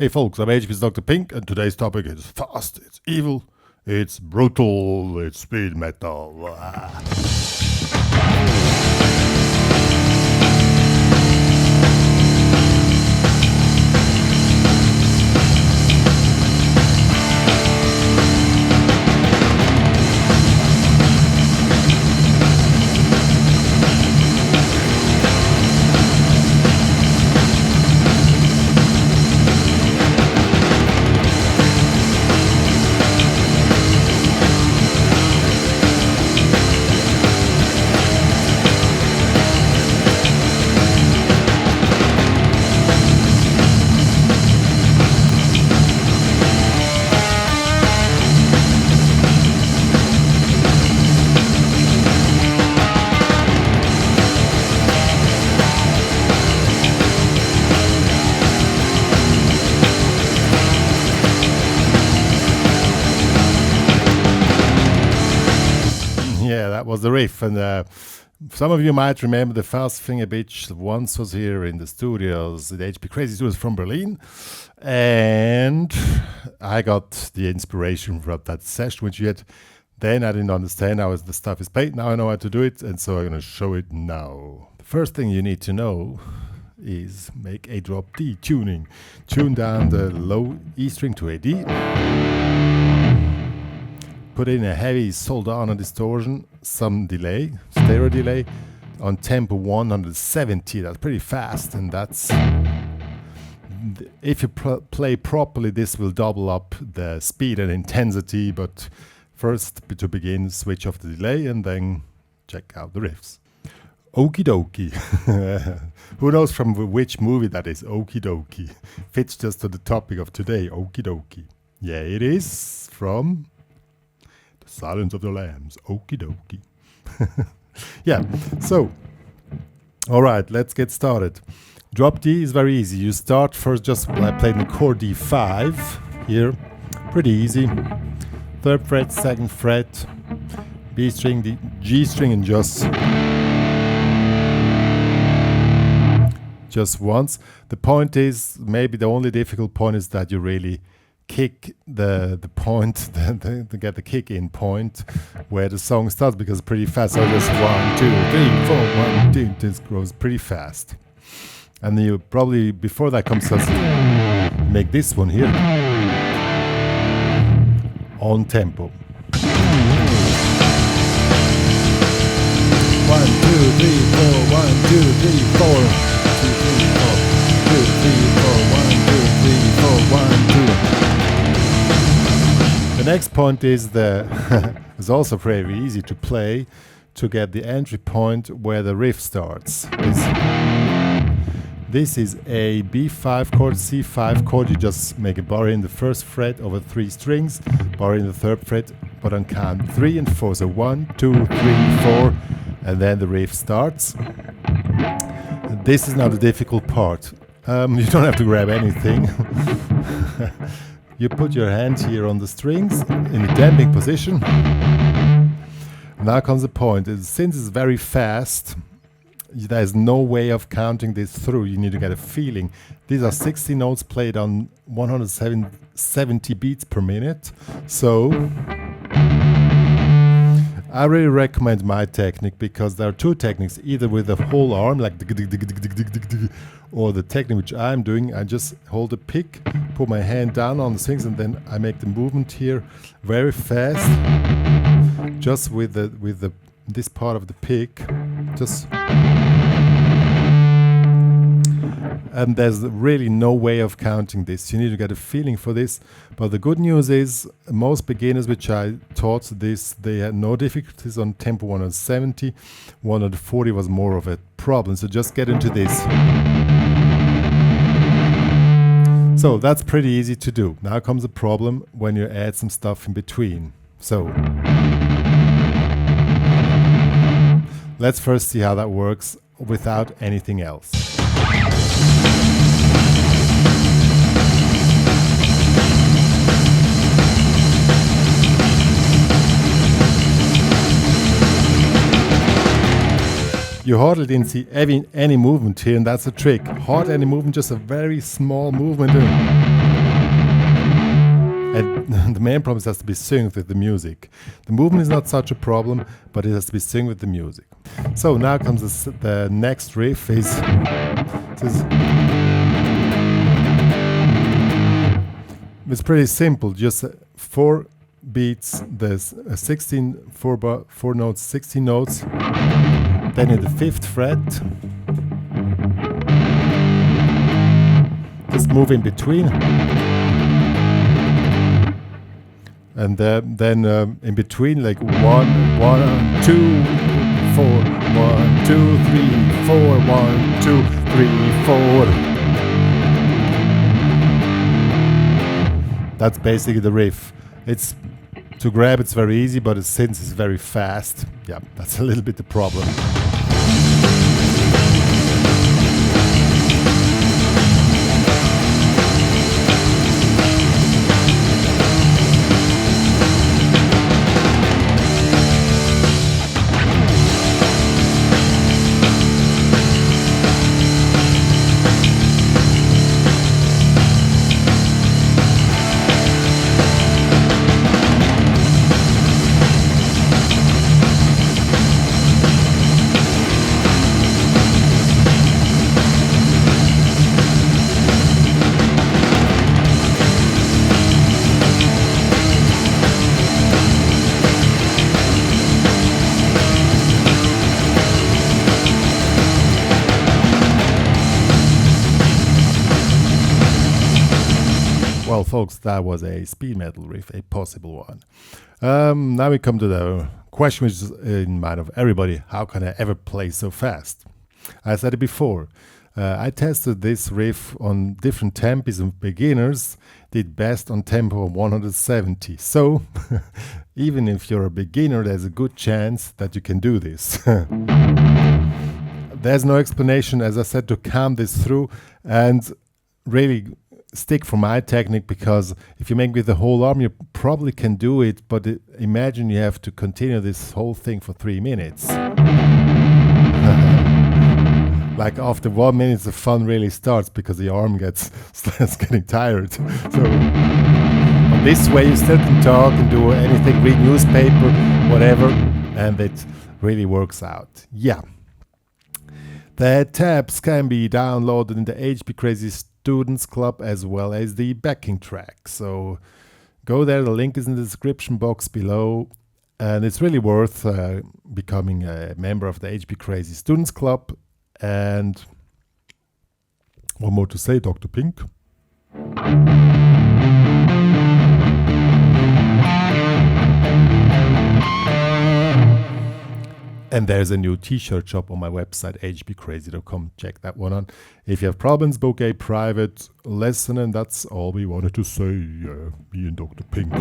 Hey folks, I'm HP's Pink, and today's topic is fast, it's evil, it's brutal, it's speed metal. Yeah, that was the riff, and some of you might remember the Fast Finger Bitch once was here in the studios, the HPCrazy studios from Berlin, and I got the inspiration from that session, which yet then I didn't understand how the stuff is played. Now I know how to do it, and so I'm going to show it now. The first thing you need to know is make a drop D tuning. Tune down the low E string to a D. Put in a heavy soldano distortion, some delay, stereo delay, on tempo 170. That's pretty fast, and that's if you play properly, this will double up the speed and intensity. But first, to begin, switch off the delay and then check out the riffs. Okie dokie. Who knows from which movie that is? Okie dokie. Fits just to the topic of today. Okie dokie. Yeah, it is from Silence of the Lambs. Okie dokie. Yeah, so, all right, let's get started. Drop D is very easy. You start first just by playing the chord D5 here. Pretty easy. 3rd fret, 2nd fret, B string, the G string, and just once. The point is, maybe the only difficult point is that you really kick the point, to get the kick in point where the song starts, because it's pretty fast. So just 1, 2, 3, 4, 1, 2, this grows pretty fast. And you probably, before that comes, just make this one here on tempo. 1, 2, 3, 4, 1, 2, 3, 4, 2, 3, 4, 2, 3, 4, 1, 2, 3, 4, 1, 2. The next point is it's also very easy to play, to get the entry point where the riff starts. This is a B5 chord, C5 chord. You just make a bar in the 1st fret over 3 strings, bar in the 3rd fret, but on count 3 and 4. So 1, 2, 3, 4, and then the riff starts. This is now the difficult part. You don't have to grab anything. You put your hand here on the strings in the damping position. Now comes the point. Since it's very fast, there's no way of counting this through. You need to get a feeling. These are 60 notes played on 170 beats per minute. So I really recommend my technique, because there are 2 techniques, either with the whole arm, like or the technique which I'm doing. I just hold the pick, put my hand down on the strings, and then I make the movement here very fast, just with this part of the pick, just. And there's really no way of counting this. You need to get a feeling for this. But the good news is, most beginners which I taught this, they had no difficulties on tempo 170. 140 was more of a problem. So just get into this. So that's pretty easy to do. Now comes the problem when you add some stuff in between. So let's first see how that works without anything else. You hardly didn't see any movement here, and that's a trick. Hardly any movement, just a very small movement. And the main problem is it has to be synced with the music. The movement is not such a problem, but it has to be synced with the music. So now comes the next riff. It's pretty simple, just 4 beats. There's a 4 notes, 16 notes. Then in the 5th fret, just move in between. And then in between, like 1, 1, 2, 4, 1, 2, 3, 4, 1, 2, 3, 4. That's basically the riff. It's to grab, it's very easy, but since it's very fast, yeah, that's a little bit the problem. Well, folks, that was a speed metal riff, a possible one. Now we come to the question which is in mind of everybody: how can I ever play so fast? I said it before. I tested this riff on different tempos, and beginners did best on tempo of 170. So, even if you're a beginner, there's a good chance that you can do this. There's no explanation, as I said, to calm this through and really stick for my technique, because if you make with the whole arm, you probably can do it, but imagine you have to continue this whole thing for 3 minutes. Like after 1 minute, the fun really starts because the arm starts getting tired. So this way you still can talk and do anything, read newspaper, whatever, and it really works out. Yeah. The tabs can be downloaded in the HPCrazy Students Club as well as the backing track. So go there, the link is in the description box below, and it's really worth becoming a member of the HPCrazy Students Club. And one more to say, Dr. Pink. And there's a new t-shirt shop on my website, hpcrazy.com. Check that one out. If you have problems, book a private lesson, and that's all we wanted to say. Me and Dr. Pink.